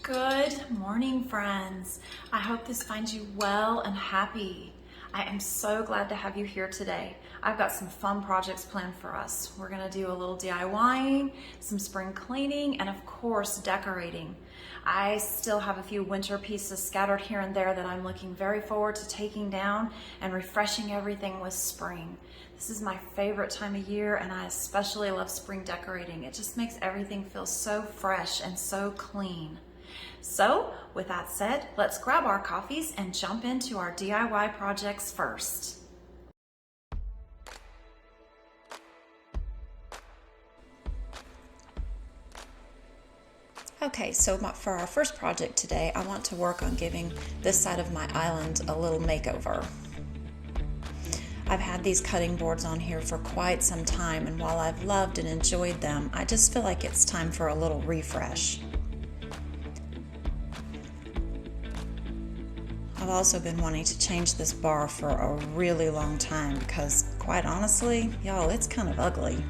Good morning, friends. I hope this finds you well and happy. I am so glad to have you here today. I've got some fun projects planned for us. We're gonna do a little DIYing, some spring cleaning, and of course, decorating. I still have a few winter pieces scattered here and there that I'm looking very forward to taking down and refreshing everything with spring. This is my favorite time of year, and I especially love spring decorating. It just makes everything feel so fresh and so clean. So, with that said, let's grab our coffees and jump into our DIY projects first. Okay, so for our first project today, I want to work on giving this side of my island a little makeover. I've had these cutting boards on here for quite some time, and while I've loved and enjoyed them, I just feel like it's time for a little refresh. I've also been wanting to change this bar for a really long time because, quite honestly, y'all, it's kind of ugly.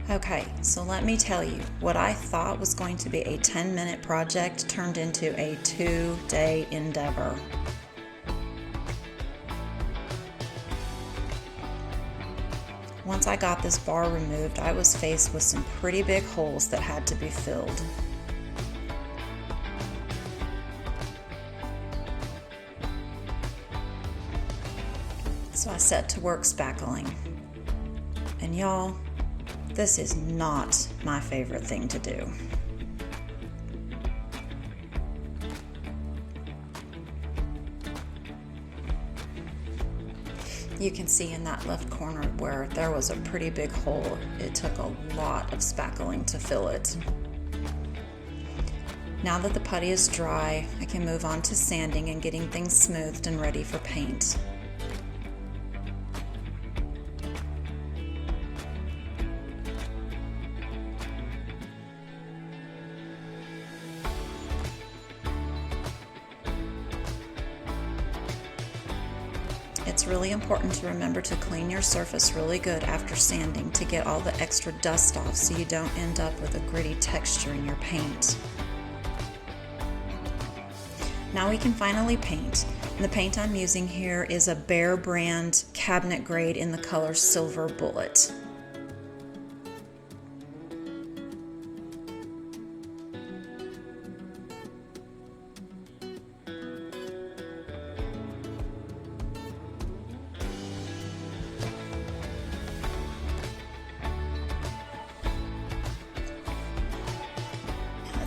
Okay, so let me tell you, what I thought was going to be a 10-minute project turned into a 2-day endeavor. Once I got this bar removed, I was faced with some pretty big holes that had to be filled. So I set to work spackling. And y'all, this is not my favorite thing to do. You can see in that left corner where there was a pretty big hole. It took a lot of spackling to fill it. Now that the putty is dry, I can move on to sanding and getting things smoothed and ready for paint. It's really important to remember to clean your surface really good after sanding to get all the extra dust off so you don't end up with a gritty texture in your paint. Now we can finally paint. And the paint I'm using here is a Behr brand cabinet grade in the color Silver Bullet.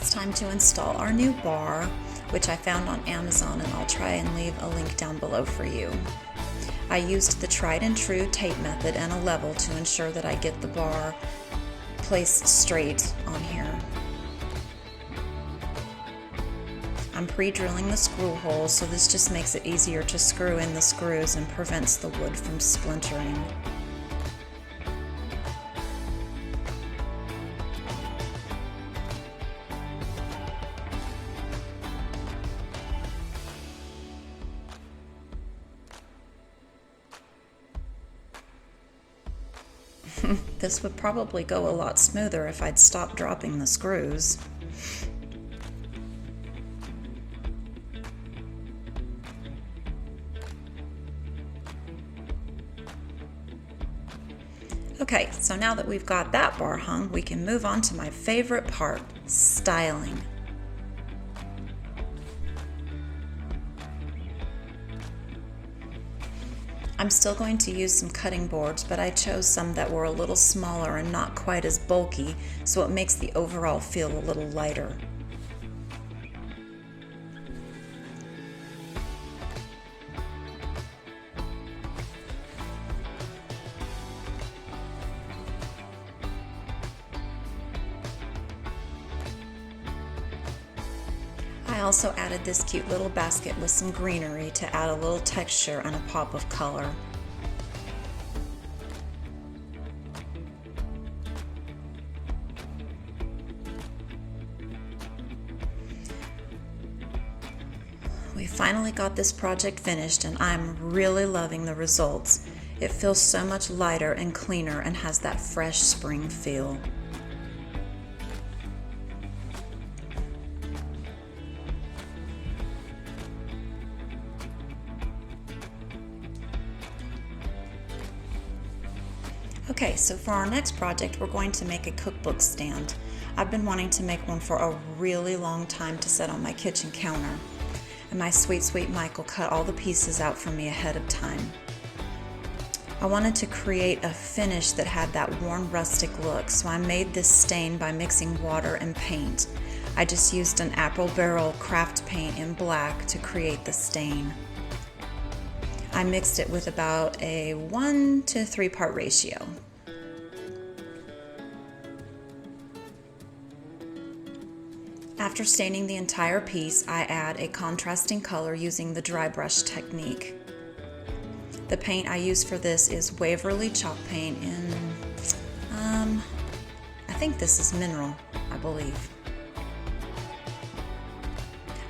It's time to install our new bar, which I found on Amazon, and I'll try and leave a link down below for you. I used the tried and true tape method and a level to ensure that I get the bar placed straight on here. I'm pre-drilling the screw holes, so this just makes it easier to screw in the screws and prevents the wood from splintering. This would probably go a lot smoother if I'd stopped dropping the screws. Okay, so now that we've got that bar hung, we can move on to my favorite part, styling. I'm still going to use some cutting boards, but I chose some that were a little smaller and not quite as bulky, so it makes the overall feel a little lighter. I also added this cute little basket with some greenery to add a little texture and a pop of color. finally got this project finished and I'm really loving the results. It feels so much lighter and cleaner and has that fresh spring feel. Okay, so for our next project, we're going to make a cookbook stand. I've been wanting to make one for a really long time to set on my kitchen counter. And my sweet, sweet Michael cut all the pieces out for me ahead of time. I wanted to create a finish that had that worn rustic look, so I made this stain by mixing water and paint. I just used an apple barrel craft paint in black to create the stain. I mixed it with about a 1 to 3 part ratio. After staining the entire piece, I add a contrasting color using the dry brush technique. The paint I use for this is Waverly chalk paint in, I think this is mineral, I believe.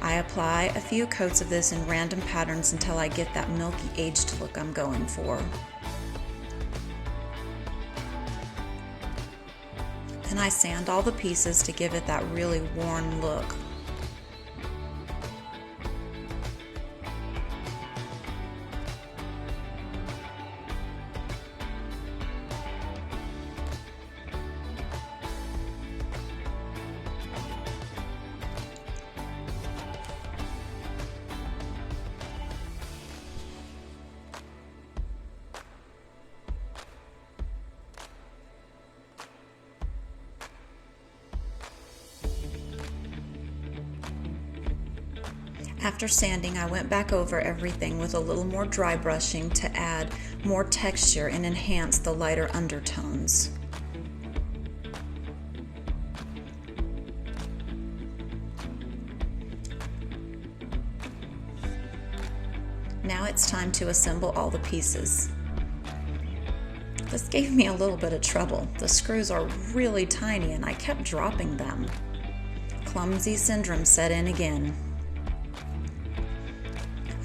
I apply a few coats of this in random patterns until I get that milky aged look I'm going for. Then I sand all the pieces to give it that really worn look. After sanding, I went back over everything with a little more dry brushing to add more texture and enhance the lighter undertones. Now it's time to assemble all the pieces. This gave me a little bit of trouble. The screws are really tiny and I kept dropping them. Clumsy syndrome set in again.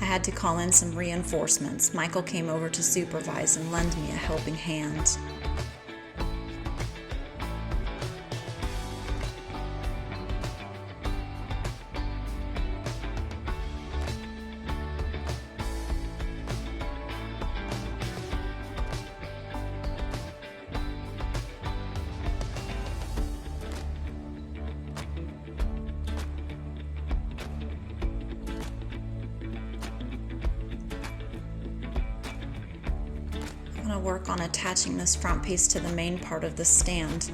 I had to call in some reinforcements. Michael came over to supervise and lend me a helping hand. I'm going to work on attaching this front piece to the main part of the stand.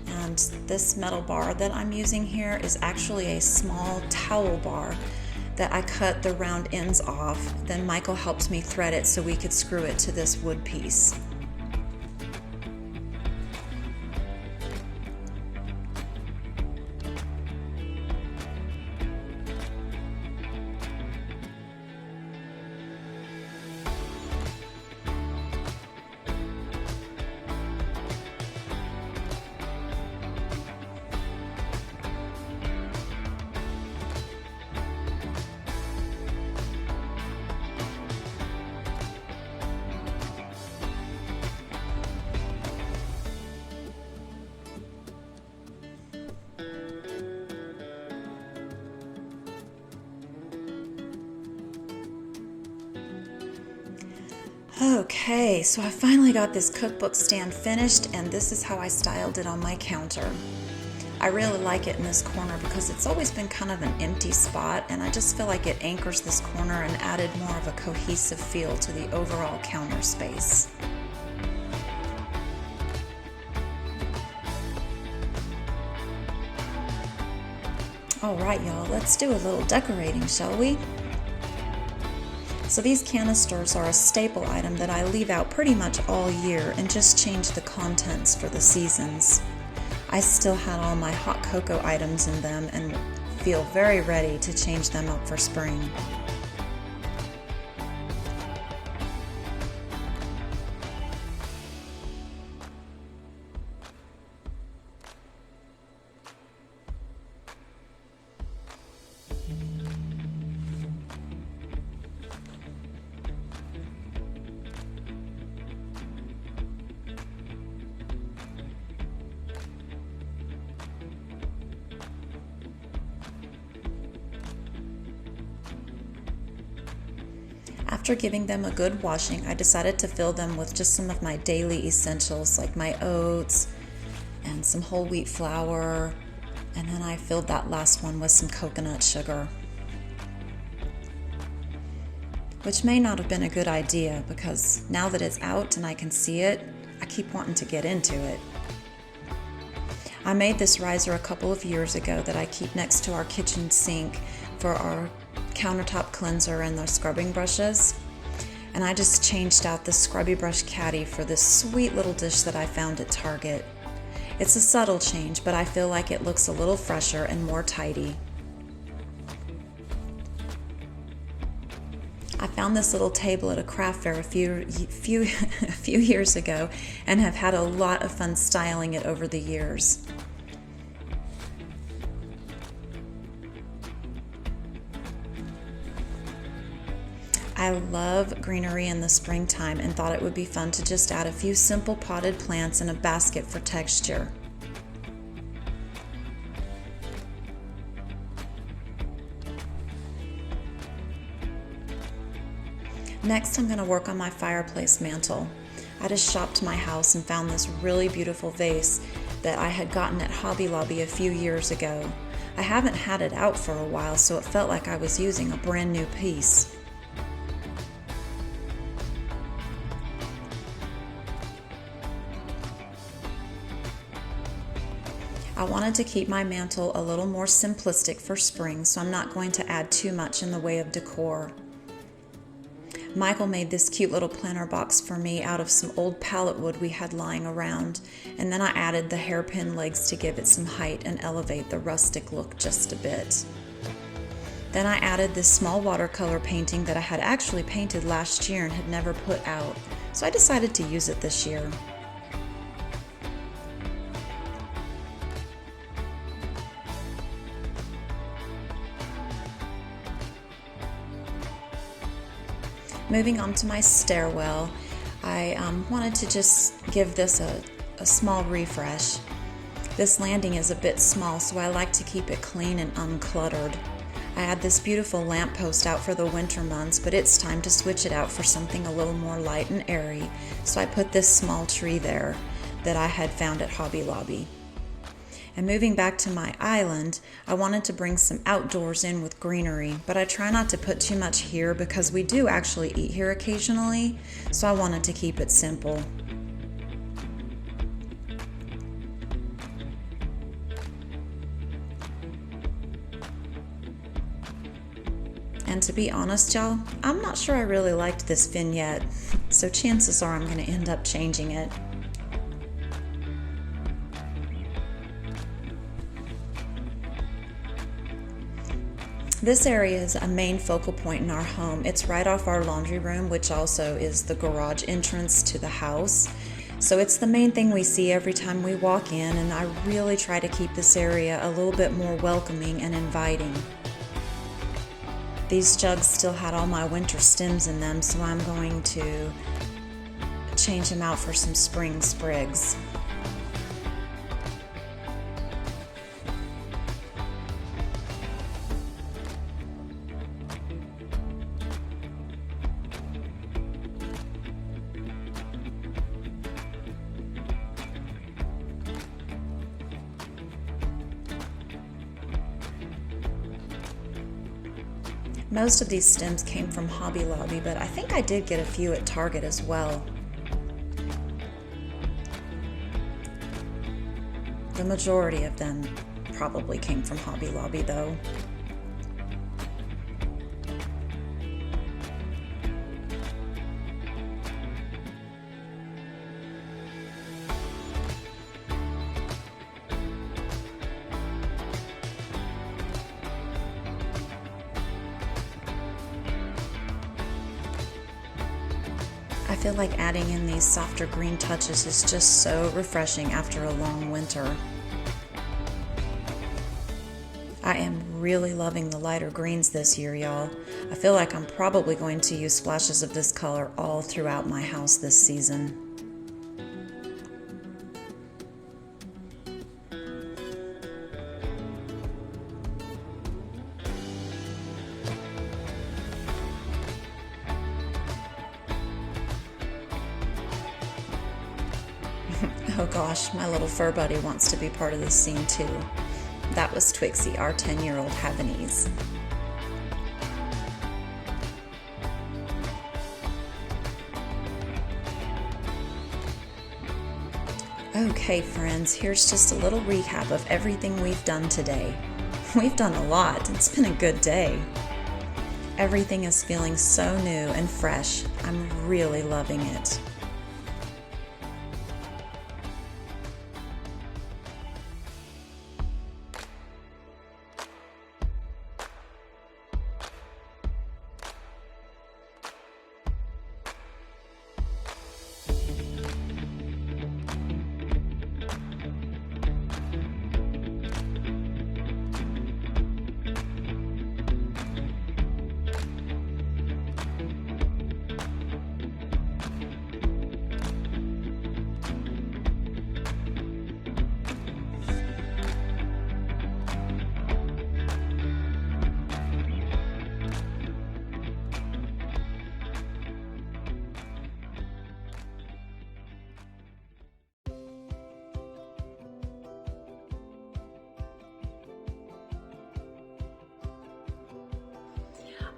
And this metal bar that I'm using here is actually a small towel bar that I cut the round ends off. Then Michael helped me thread it so we could screw it to this wood piece. Okay, so I finally got this cookbook stand finished, and this is how I styled it on my counter. I really like it in this corner because it's always been kind of an empty spot, and I just feel like it anchors this corner and added more of a cohesive feel to the overall counter space. All right, y'all, let's do a little decorating, shall we? So these canisters are a staple item that I leave out pretty much all year and just change the contents for the seasons. I still had all my hot cocoa items in them and feel very ready to change them up for spring. After giving them a good washing, I decided to fill them with just some of my daily essentials like my oats and some whole wheat flour, and then I filled that last one with some coconut sugar, which may not have been a good idea because now that it's out and I can see it, I keep wanting to get into it. I made this riser a couple of years ago that I keep next to our kitchen sink for our countertop cleanser and the scrubbing brushes. And I just changed out the scrubby brush caddy for this sweet little dish that I found at Target. It's a subtle change, but I feel like it looks a little fresher and more tidy. I found this little table at a craft fair a few years ago and have had a lot of fun styling it over the years. I love greenery in the springtime and thought it would be fun to just add a few simple potted plants in a basket for texture. Next, I'm going to work on my fireplace mantle. I just shopped my house and found this really beautiful vase that I had gotten at Hobby Lobby a few years ago. I haven't had it out for a while, so it felt like I was using a brand new piece. I wanted to keep my mantle a little more simplistic for spring, so I'm not going to add too much in the way of decor. Michael made this cute little planter box for me out of some old pallet wood we had lying around, and then I added the hairpin legs to give it some height and elevate the rustic look just a bit. Then I added this small watercolor painting that I had actually painted last year and had never put out, so I decided to use it this year. Moving on to my stairwell, I wanted to just give this a small refresh. This landing is a bit small, so I like to keep it clean and uncluttered. I had this beautiful lamppost out for the winter months, but it's time to switch it out for something a little more light and airy, so I put this small tree there that I had found at Hobby Lobby. And moving back to my island, I wanted to bring some outdoors in with greenery, but I try not to put too much here because we do actually eat here occasionally, so I wanted to keep it simple. And to be honest, y'all, I'm not sure I really liked this vignette, so chances are I'm going to end up changing it. This area is a main focal point in our home. It's right off our laundry room, which also is the garage entrance to the house. So it's the main thing we see every time we walk in, and I really try to keep this area a little bit more welcoming and inviting. These jugs still had all my winter stems in them, so I'm going to change them out for some spring sprigs. Most of these stems came from Hobby Lobby, but I think I did get a few at Target as well. The majority of them probably came from Hobby Lobby though. I feel like adding in these softer green touches is just so refreshing after a long winter. I am really loving the lighter greens this year, y'all. I feel like I'm probably going to use splashes of this color all throughout my house this season. Oh gosh, my little fur buddy wants to be part of this scene too. That was Twixie, our 10-year-old Havanese. Okay friends, here's just a little recap of everything we've done today. We've done a lot. It's been a good day. Everything is feeling so new and fresh. I'm really loving it.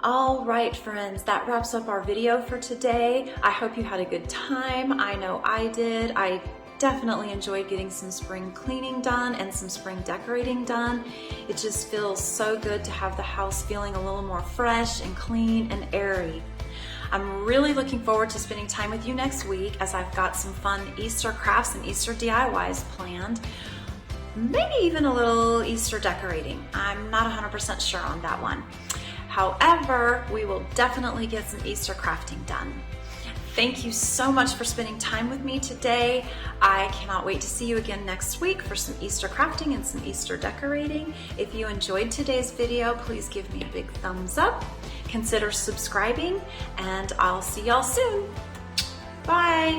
All right, friends, that wraps up our video for today. I hope you had a good time. I know I did. I definitely enjoyed getting some spring cleaning done and some spring decorating done. It just feels so good to have the house feeling a little more fresh and clean and airy. I'm really looking forward to spending time with you next week as I've got some fun Easter crafts and Easter DIYs planned. Maybe even a little Easter decorating. I'm not 100% sure on that one. However, we will definitely get some Easter crafting done. Thank you so much for spending time with me today. I cannot wait to see you again next week for some Easter crafting and some Easter decorating. If you enjoyed today's video, please give me a big thumbs up. Consider subscribing, and I'll see y'all soon. Bye.